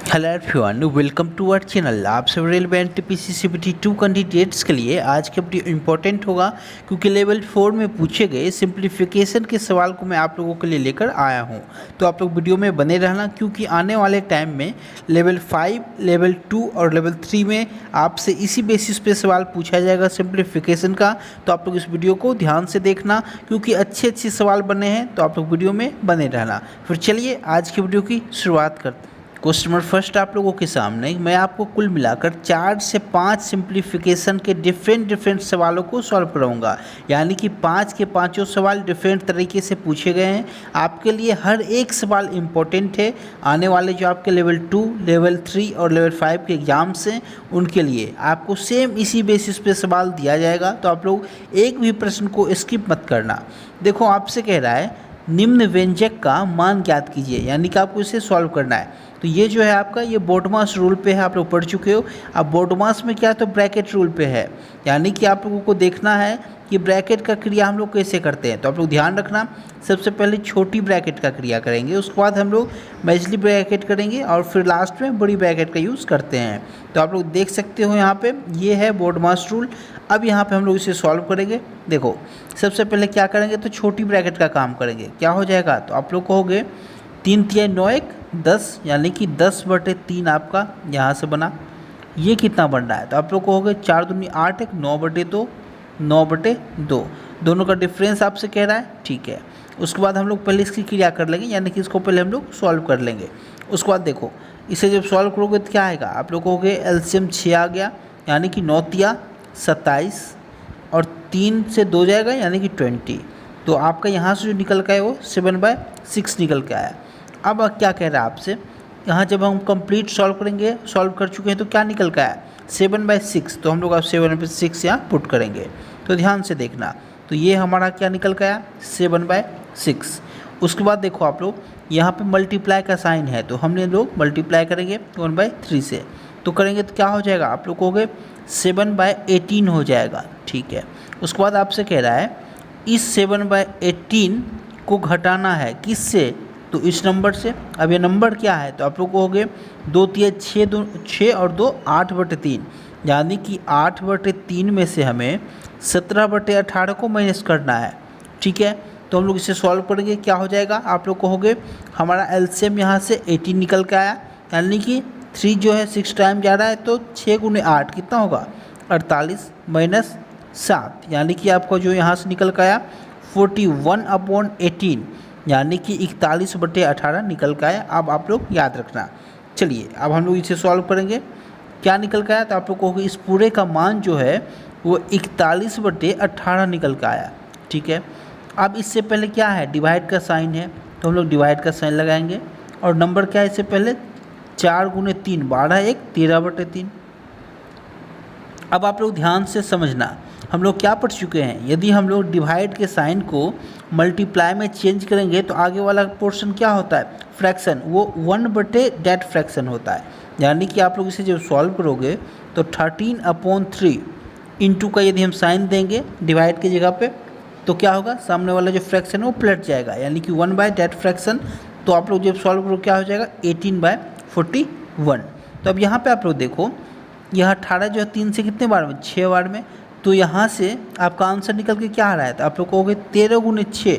Hello everyone, welcome to our channel. आप सब relevant TPC CBT 2 candidates के लिए आज का वीडियो इंपॉर्टेंट होगा क्योंकि लेवल 4 में पूछे गए सिंप्लीफिकेशन के सवाल को मैं आप लोगों के लिए लेकर आया हूं। तो आप लोग वीडियो में बने रहना क्योंकि आने वाले टाइम में लेवल 5, लेवल 2 और लेवल 3 में आपसे इसी बेसिस पे सवाल पूछा जाएगा सिंप्लीफिकेशन का। तो आप लोग इस वीडियो को ध्यान से देखना क्योंकि अच्छे सवाल बने हैं, तो आप लोग वीडियो में बने रहना। फिर चलिए आज की वीडियो की शुरुआत करते हैं। क्वेश्चन नंबर फर्स्ट आप लोगों के सामने मैं आपको कुल मिलाकर 4 से 5 सिंप्लीफिकेशन के डिफरेंट सवालों को सॉल्व कराऊंगा, यानी कि 5 के पाँचों सवाल डिफरेंट तरीके से पूछे गए हैं। आपके लिए हर एक सवाल इम्पोर्टेंट है। आने वाले जो आपके लेवल 2, लेवल 3 और लेवल 5 के एग्जाम्स हैं उनके लिए आपको सेम इसी बेसिस पे सवाल दिया जाएगा। तो आप लोग एक भी प्रश्न को स्किप मत करना। देखो आपसे कह रहा है निम्न व्यंजक का मान ज्ञात कीजिए, यानी कि आपको इसे सॉल्व करना है। तो ये जो है आपका ये बोडमास रूल पे है, आप लोग पढ़ चुके हो। अब बोडमास में क्या है तो ब्रैकेट रूल पे है, यानी कि आप लोगों को देखना है कि ब्रैकेट का क्रिया हम लोग कैसे करते हैं। तो आप लोग ध्यान रखना, सबसे पहले छोटी ब्रैकेट का क्रिया करेंगे, उसके बाद हम लोग मझली ब्रैकेट करेंगे और फिर लास्ट में बड़ी ब्रैकेट का यूज़ करते हैं। तो आप लोग देख सकते हो यहाँ पे ये है बोडमास रूल। अब यहाँ पे हम लोग इसे सॉल्व करेंगे। देखो सबसे पहले क्या करेंगे तो छोटी ब्रैकेट का काम करेंगे। क्या हो जाएगा तो आप लोग कहोगे 3 तिया 9 1 10, यानी कि 10/3 आपका यहाँ से बना। ये कितना बन रहा है तो आप लोग कहोगे 4 दूनी 8 1 9/2 9/2, दोनों का डिफरेंस आपसे कह रहा है। ठीक है, उसके बाद हम लोग पहले इसकी क्रिया कर लेंगे, यानी कि इसको पहले हम लोग सॉल्व कर लेंगे। उसके बाद देखो इसे जब सॉल्व करोगे तो क्या आएगा, आप लोग कहोगे एलसीएम 6 आ गया, यानी कि 9 तिया 27 और 3 से 2 जाएगा, यानी कि 20। तो आपका यहाँ से जो निकल का है वो 7/6 निकल के आया। अब क्या कह रहा है आपसे, यहाँ जब हम कंप्लीट सॉल्व करेंगे, सॉल्व कर चुके हैं तो क्या निकल का है 7/6। तो हम लोग अब 7/6 यहाँ पुट करेंगे। तो ध्यान से देखना, तो ये हमारा क्या निकल का आया 7/6। उसके बाद देखो आप लोग यहाँ पे मल्टीप्लाई का साइन है, तो हमने लोग मल्टीप्लाई करेंगे 1/3 से। तो करेंगे तो क्या हो जाएगा, आप लोग कहोगे 7/18 हो जाएगा। ठीक है, उसके बाद आपसे कह रहा है इस 7/18 को घटाना है किससे, तो इस नंबर से। अब ये नंबर क्या है तो आप लोग कहोगे 2 तिया 6 और 2 8/3, यानी कि 8/3 में से हमें 17/18 को माइनस करना है। ठीक है, तो हम लोग इसे सॉल्व करेंगे। क्या हो जाएगा, आप लोग कहोगे हमारा एलसीएम यहाँ से 18 निकल के आया, यानी कि 3 जो है 6 टाइम जा रहा है, तो 6 × 8 कितना होगा 48 -7, यानी कि आपका जो यहाँ से निकल के आया 41/18, यानी कि 41/18 निकल के आया। अब आप लोग याद रखना। चलिए अब हम लोग इसे सॉल्व करेंगे। क्या निकल के आया तो आप लोग कहोगे इस पूरे का मान जो है वो 41/18 निकल के आया। ठीक है, अब इससे पहले क्या है डिवाइड का साइन है, तो हम लोग डिवाइड का साइन लगाएंगे। और नंबर क्या है इससे पहले 4 × 3 12 1 13/3। अब आप लोग ध्यान से समझना, हम लोग क्या पढ़ चुके हैं, यदि हम लोग डिवाइड के साइन को मल्टीप्लाई में चेंज करेंगे तो आगे वाला पोर्शन क्या होता है फ्रैक्शन, वो 1/dat फ्रैक्शन होता है। यानी कि आप लोग इसे जब सॉल्व करोगे तो 13/3 इंटू का यदि हम साइन देंगे डिवाइड की जगह पे तो क्या होगा, सामने वाला जो फ्रैक्शन है वो पलट जाएगा, यानी कि 1/dat फ्रैक्शन। तो आप लोग जब सॉल्व करो क्या हो जाएगा 18/41। तो अब यहाँ पे आप लोग देखो यह 18 जो है 3 से कितने बार में 6 बार में, तो यहाँ से आपका आंसर निकल के क्या आ रहा है तो आप लोग कहोगे 13 × 6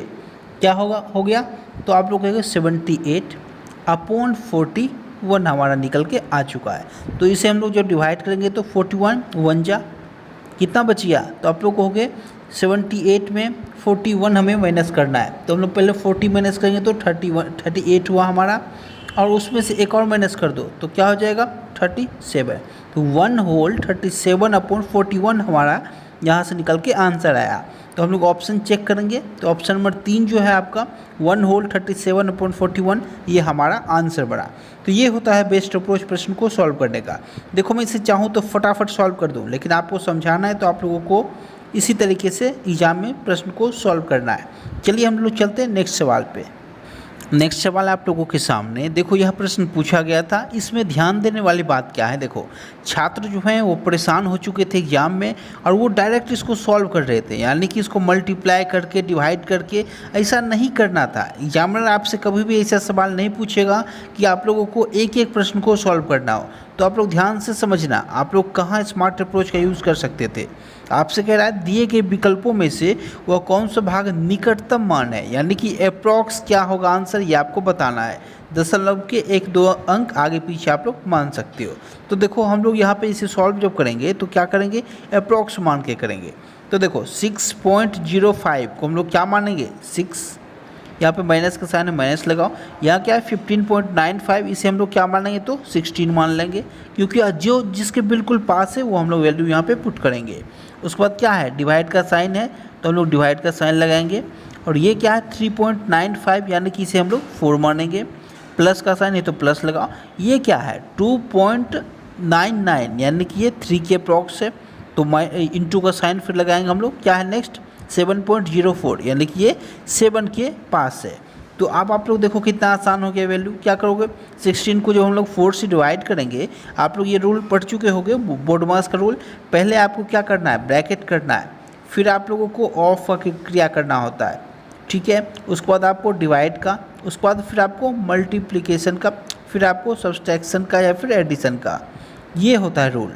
क्या होगा हो गया, तो आप लोग कहोगे 78/41 हमारा निकल के आ चुका है। तो इसे हम लोग जब डिवाइड करेंगे तो 41 1 जा कितना बच गया, तो आप लोग कहोगे 78 में 41 हमें माइनस करना है। तो हम लोग पहले 40 माइनस करेंगे तो 38 हुआ हमारा, और उसमें से एक और माइनस कर दो तो क्या हो जाएगा 37। तो 1 होल 37/41 हमारा यहाँ से निकल के आंसर आया। तो हम लोग ऑप्शन चेक करेंगे तो ऑप्शन नंबर 3 जो है आपका 1 होल 37/41 ये हमारा आंसर बना। तो ये होता है बेस्ट अप्रोच प्रश्न को सॉल्व करने का। देखो मैं इसे चाहूँ तो फटाफट सॉल्व कर दूँ, लेकिन आपको समझाना है तो आप लोगों को इसी तरीके से एग्जाम में प्रश्न को सॉल्व करना है। चलिए हम लोग चलते हैं नेक्स्ट सवाल पे। नेक्स्ट सवाल आप लोगों के सामने देखो, यह प्रश्न पूछा गया था। इसमें ध्यान देने वाली बात क्या है, देखो छात्र जो हैं वो परेशान हो चुके थे एग्जाम में और वो डायरेक्ट इसको सॉल्व कर रहे थे, यानी कि इसको मल्टीप्लाई करके डिवाइड करके ऐसा नहीं करना था। एग्जामिनर आपसे कभी भी ऐसा सवाल नहीं पूछेगा कि आप लोगों को एक एक प्रश्न को सॉल्व करना हो। तो आप लोग ध्यान से समझना, आप लोग कहाँ स्मार्ट अप्रोच का यूज़ कर सकते थे। आपसे कह रहा है दिए गए विकल्पों में से वह कौन सा भाग निकटतम मान है, यानी कि अप्रॉक्स क्या होगा आंसर, ये आपको बताना है। दशमलव के 1-2 अंक आगे पीछे आप लोग मान सकते हो। तो देखो हम लोग यहाँ पे इसे सॉल्व जब करेंगे तो क्या करेंगे, अप्रॉक्स मान के करेंगे। तो देखो 6.05 को हम लोग क्या मानेंगे, 6, यहाँ पे माइनस का साइन है, माइनस लगाओ। यहाँ क्या है 15.95, इसे हम लोग क्या मानेंगे तो 16 मान लेंगे, क्योंकि जो जिसके बिल्कुल पास है वो हम लोग वैल्यू यहाँ पे पुट करेंगे। उसके बाद क्या है, डिवाइड का साइन है तो हम लोग डिवाइड का साइन लगाएंगे। और ये क्या है 3.95, यानी कि इसे हम लोग 4 मानेंगे। प्लस का साइन है तो प्लस लगाओ। ये क्या है 2.99, यानी कि ये 3 के अप्रॉक्स है, तो इंटू का साइन फिर लगाएंगे हम लोग। क्या है नेक्स्ट 7.04, यानी कि ये 7 के पास है। तो अब आप लोग देखो कितना आसान हो गया वैल्यू। क्या करोगे, 16 को जब हम लोग 4 से डिवाइड करेंगे, आप लोग ये रूल पढ़ चुके होंगे बोडमास का रूल। पहले आपको क्या करना है, ब्रैकेट करना है, फिर आप लोगों को ऑफ की क्रिया करना होता है, ठीक है। उसके बाद आपको डिवाइड का, उसके बाद फिर आपको मल्टीप्लिकेशन का, फिर आपको सब्सट्रैक्शन का या फिर एडिशन का, ये होता है रूल।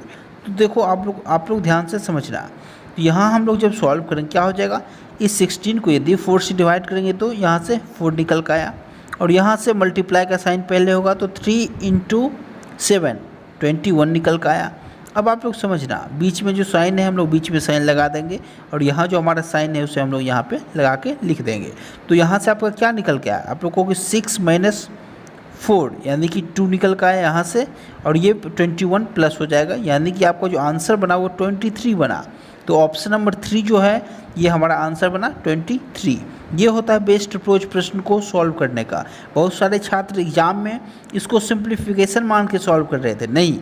तो देखो आप लोग ध्यान से समझना। तो यहाँ हम लोग जब सॉल्व करेंगे क्या हो जाएगा, इस 16 को यदि 4 से डिवाइड करेंगे तो यहाँ से 4 निकल का आया, और यहाँ से मल्टीप्लाई का साइन पहले होगा तो 3 × 7 21 निकल का आया। अब आप लोग समझना, बीच में जो साइन है हम लोग बीच में साइन लगा देंगे, और यहाँ जो हमारा साइन है उसे हम लोग यहाँ पे लगा के लिख देंगे। तो यहाँ से आपका क्या निकल के आया, आप लोग को 6 - 4 यानी कि 2 निकल का है यहाँ से, और ये 21 प्लस हो जाएगा, यानी कि आपका जो आंसर बना वो 23 बना। तो ऑप्शन नंबर 3 जो है ये हमारा आंसर बना 23। ये होता है बेस्ट अप्रोच प्रश्न को सॉल्व करने का। बहुत सारे छात्र एग्जाम में इसको सिंप्लीफिकेशन मान के सॉल्व कर रहे थे, नहीं,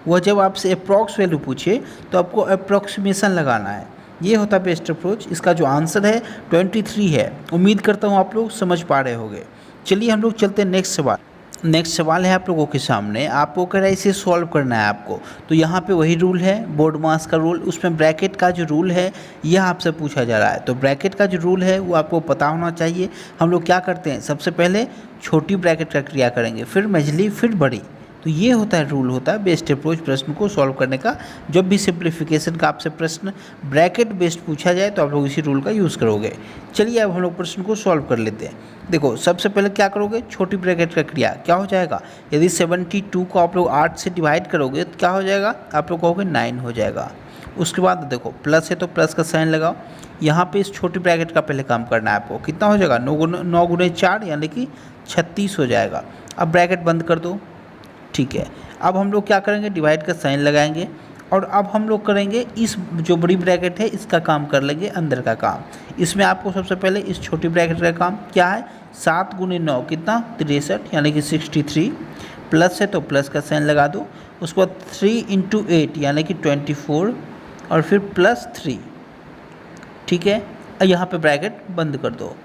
वह जब आपसे अप्रॉक्स वैल्यू पूछे तो आपको अप्रॉक्सीमेशन लगाना है। ये होता है बेस्ट अप्रोच। इसका जो आंसर है 23 है। उम्मीद करता हूँ आप लोग समझ पा रहे होंगे। चलिए हम लोग चलते हैं नेक्स्ट सवाल। नेक्स्ट सवाल है आप लोगों के सामने, आपको कह रहा है इसे सॉल्व करना है आपको। तो यहाँ पे वही रूल है बोडमास का रूल, उसमें ब्रैकेट का जो रूल है यह आपसे पूछा जा रहा है। तो ब्रैकेट का जो रूल है वो आपको पता होना चाहिए। हम लोग क्या करते हैं, सबसे पहले छोटी ब्रैकेट का क्रिया करेंगे, फिर मझली, फिर बड़ी। तो ये होता है रूल, होता है बेस्ट अप्रोच प्रश्न को सॉल्व करने का। जब भी सिंप्लीफिकेशन का आपसे प्रश्न ब्रैकेट बेस्ड पूछा जाए तो आप लोग इसी रूल का यूज़ करोगे। चलिए अब हम लोग प्रश्न को सॉल्व कर लेते हैं। देखो सबसे पहले क्या करोगे, छोटी ब्रैकेट का क्रिया क्या हो जाएगा, यदि 72 को आप लोग 8 से डिवाइड करोगे तो क्या हो जाएगा, आप लोग कहोगे 9 हो जाएगा। उसके बाद देखो प्लस है तो प्लस का साइन लगाओ। यहाँ पे इस छोटी ब्रैकेट का पहले काम करना है आपको, कितना हो जाएगा 9 × 4 यानी कि 36 हो जाएगा। अब ब्रैकेट बंद कर दो, ठीक है। अब हम लोग क्या करेंगे, डिवाइड का साइन लगाएंगे, और अब हम लोग करेंगे इस जो बड़ी ब्रैकेट है इसका काम कर लेंगे, अंदर का काम। इसमें आपको सबसे पहले इस छोटी ब्रैकेट का काम क्या है, 7 × 9 कितना 63 यानी कि 63, प्लस है तो प्लस का साइन लगा दो। उसके बाद 3 × 8 यानी कि 24, और फिर +3, ठीक है। यहाँ पे ब्रैकेट बंद कर दो।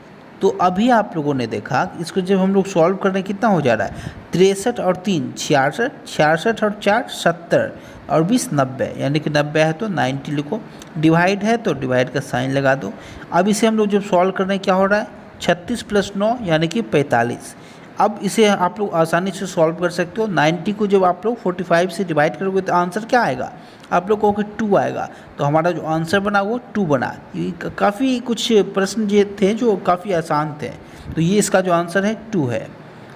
तो अभी आप लोगों ने देखा इसको जब हम लोग सॉल्व कर रहे हैं कितना हो जा रहा है, 63 और 3 66, 66 और 4 70, और 20 90, यानी कि 90 है तो 90 लिखो। डिवाइड है तो डिवाइड का साइन लगा दो। अब इसे हम लोग जब सॉल्व कर रहे हैं क्या हो रहा है, 36 + 9 यानी कि 45। अब इसे आप लोग आसानी से सॉल्व कर सकते हो। 90 को जब आप लोग 45 से डिवाइड करोगे तो आंसर क्या आएगा, आप लोग कहोगे 2 आएगा। तो हमारा जो आंसर बना वो 2 बना। काफ़ी कुछ प्रश्न ये थे जो काफ़ी आसान थे, तो ये इसका जो आंसर है 2 है,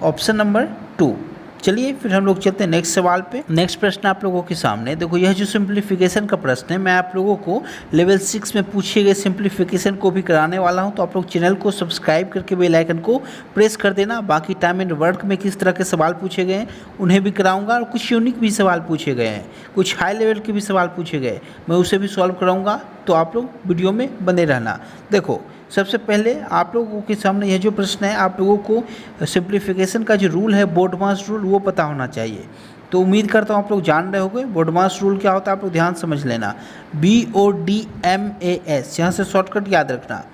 ऑप्शन नंबर 2। चलिए फिर हम लोग चलते हैं नेक्स्ट सवाल पे। नेक्स्ट प्रश्न आप लोगों के सामने देखो, यह जो सिंप्लीफिकेशन का प्रश्न है मैं आप लोगों को लेवल 6 में पूछे गए सिंप्लीफिकेशन को भी कराने वाला हूं। तो आप लोग चैनल को सब्सक्राइब करके बेल आइकन को प्रेस कर देना। बाकी टाइम एंड वर्क में किस तरह के सवाल पूछे गए हैं उन्हें भी कराऊंगा, और कुछ यूनिक भी सवाल पूछे गए हैं, कुछ हाई लेवल के भी सवाल पूछे गए, मैं उसे भी सॉल्व कराऊँगा। तो आप लोग वीडियो में बने रहना। देखो सबसे पहले आप लोगों के सामने यह जो प्रश्न है, आप लोगों को सिंप्लीफिकेशन का जो रूल है बोडमास रूल वो पता होना चाहिए। तो उम्मीद करता हूँ आप लोग जान रहे होंगे बोडमास रूल क्या होता है। आप लोग ध्यान समझ लेना, BODMAS, यहाँ से शॉर्टकट याद रखना।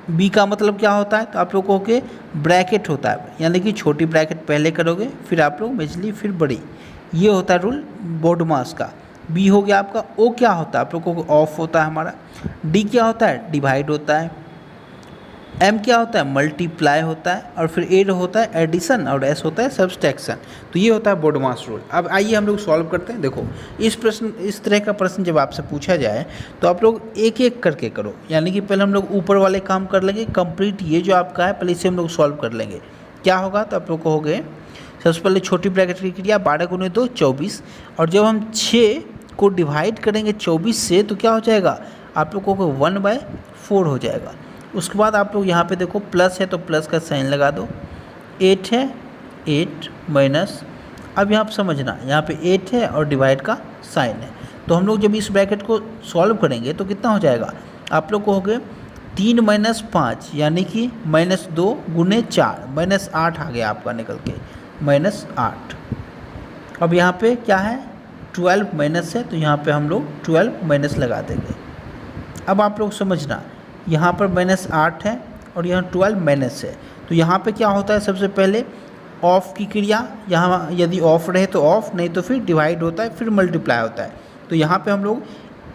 बी का मतलब क्या होता है, तो आप लोग कहोगे ब्रैकेट होता है, यानी कि छोटी ब्रैकेट पहले करोगे फिर आप लोग मछली फिर बड़ी, ये होता है रूल बोर्ड मास का। बी हो गया आपका। ओ क्या होता है, आप लोग को ऑफ होता है हमारा। डी क्या होता है, डिवाइड होता है। एम क्या होता है, मल्टीप्लाई होता है। और फिर ए होता है एडिशन और एस होता है सब्सट्रैक्शन। तो ये होता है बोर्ड मास रूल। अब आइए हम लोग सॉल्व करते हैं। देखो इस तरह का प्रश्न जब आपसे पूछा जाए तो आप लोग एक एक करके करो, यानी कि पहले हम लोग ऊपर वाले काम कर लेंगे कंप्लीट, ये जो आपका है पहले इसे हम लोग सॉल्व कर लेंगे। क्या होगा, तो आप लोग कहोगे सबसे पहले छोटी ब्रैकेट की क्रिया 12 गुने 2 24, और जब हम 6 को डिवाइड करेंगे 24 से तो क्या हो जाएगा, आप लोगों को 1/4 हो जाएगा। उसके बाद आप लोग यहाँ पे देखो प्लस है तो प्लस का साइन लगा दो। 8 है 8 माइनस, अब यहाँ पर समझना यहाँ पे 8 है और डिवाइड का साइन है। तो हम लोग जब इस ब्रैकेट को सॉल्व करेंगे तो कितना हो जाएगा, आप लोग को हो गए 3 माइनस 5 यानी कि -2 गुने 4 -8 आ गया आपका निकल के -8। अब यहाँ पे क्या है 12 माइनस है, तो यहाँ पे हम लोग 12 माइनस लगा देंगे। अब आप लोग समझना यहाँ पर -8 है और यहाँ 12 माइनस है, तो यहाँ पे क्या होता है, सबसे पहले ऑफ की क्रिया, यहाँ यदि ऑफ रहे तो ऑफ, नहीं तो फिर डिवाइड होता है फिर मल्टीप्लाई होता है। तो यहाँ पे हम लोग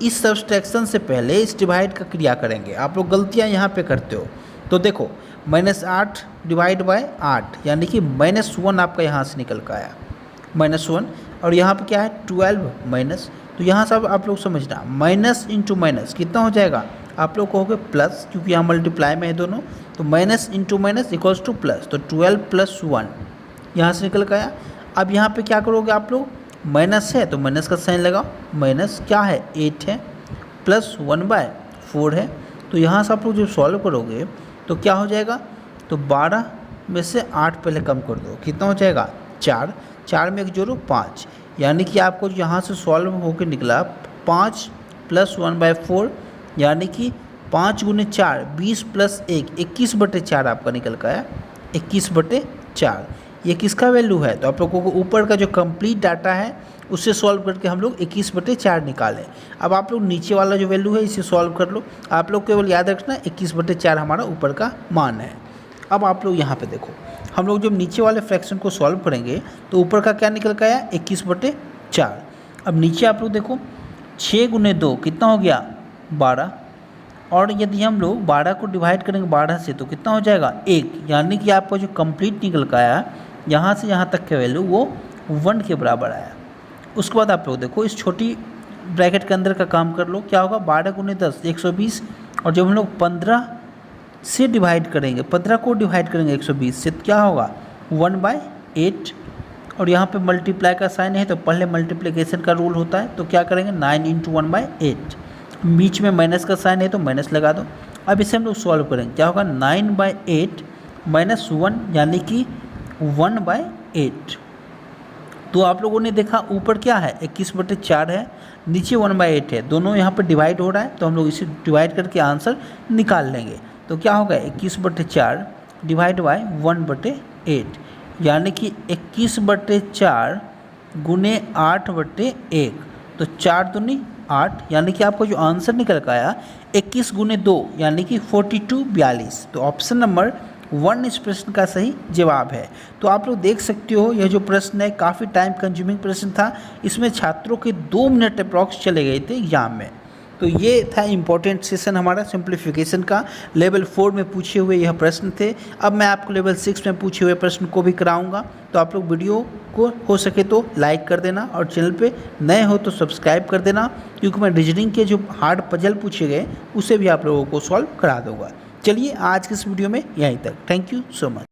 इस सब्सट्रैक्शन से पहले इस डिवाइड का क्रिया करेंगे। आप लोग गलतियाँ यहाँ पे करते हो। तो देखो -8 डिवाइड बाय 8 यानी कि -1 आपका यहाँ से निकल कर आया -1, और यहाँ पे क्या है 12 माइनस। तो यहाँ से आप लोग समझना माइनस इंटू माइनस कितना हो जाएगा, आप लोग कहोगे प्लस, क्योंकि यहाँ मल्टीप्लाई में है दोनों, तो minus into minus equals two plus, तो 12 + 1 यहाँ से निकल गया। अब यहाँ पे क्या करोगे आप लोग, माइनस है तो माइनस का साइन लगाओ, माइनस क्या है 8 है प्लस 1/4 है। तो यहाँ से आप लोग जब सॉल्व करोगे तो क्या हो जाएगा, तो 12 में से 8 पहले कम कर दो, कितना हो जाएगा 4, 4 में 1 जोड़ो 5, यानी कि आपको यहाँ से सॉल्व होकर निकला 5 + 1/4 यानी कि 5 गुने 4 20 + 1 21/4 आपका निकल का है 21/4। ये किसका वैल्यू है, तो आप लोगों को ऊपर का जो कंप्लीट डाटा है उससे सॉल्व करके हम लोग 21/4 निकालें। अब आप लोग नीचे वाला जो वैल्यू है इसे सॉल्व कर लो। आप लोग केवल याद रखना 21/4 हमारा ऊपर का मान है। अब आप लोग यहाँ पे देखो, हम लोग जब नीचे वाले फ्रैक्शन को सॉल्व करेंगे तो ऊपर का क्या निकल के आया 21/4। अब नीचे आप लोग देखो 6 गुने 2 कितना हो गया 12, और यदि हम लोग 12 को डिवाइड करेंगे 12 से तो कितना हो जाएगा 1, यानी कि आपका जो कंप्लीट निकल का आया यहाँ से यहाँ तक का वैल्यू वो 1 के बराबर आया। उसके बाद आप लोग देखो इस छोटी ब्रैकेट के अंदर का काम कर लो, क्या होगा 12 गुने 10 120, और जब हम लोग 15 से डिवाइड करेंगे 15 को डिवाइड करेंगे 120 से तो क्या होगा 1/8, और यहाँ पे मल्टीप्लाई का साइन है तो पहले मल्टीप्लिकेशन का रूल होता है, तो क्या करेंगे 9 × 1/8, बीच में माइनस का साइन है तो माइनस लगा दो। अब इसे हम लोग सॉल्व करेंगे, क्या होगा 9/8 - 1 यानी कि 1/8। तो आप लोगों ने देखा ऊपर क्या है 21/4 है, नीचे 1/8 है, दोनों यहाँ पर डिवाइड हो रहा है, तो हम लोग इसे डिवाइड करके आंसर निकाल लेंगे। तो क्या होगा 21/4 डिवाइड बाय 1/8 यानी कि 21/4 गुने 8/1, तो 4 दूनी 8, यानी कि आपको जो आंसर निकल कर आया 21 गुने 2 यानी कि 42 तो ऑप्शन नंबर 1 इस प्रश्न का सही जवाब है। तो आप लोग देख सकते हो यह जो प्रश्न है काफ़ी टाइम कंज्यूमिंग प्रश्न था, इसमें छात्रों के 2 मिनट अप्रॉक्स चले गए थे एग्जाम में। तो ये था इम्पोर्टेंट सेशन हमारा सिंप्लीफिकेशन का, लेवल 4 में पूछे हुए यह प्रश्न थे। अब मैं आपको लेवल 6 में पूछे हुए प्रश्न को भी कराऊंगा, तो आप लोग वीडियो को हो सके तो लाइक कर देना और चैनल पे नए हो तो सब्सक्राइब कर देना, क्योंकि मैं रीजनिंग के जो हार्ड पजल पूछे गए उसे भी आप लोगों को सॉल्व करा दूँगा। चलिए आज के इस वीडियो में यहीं तक। Thank you so much.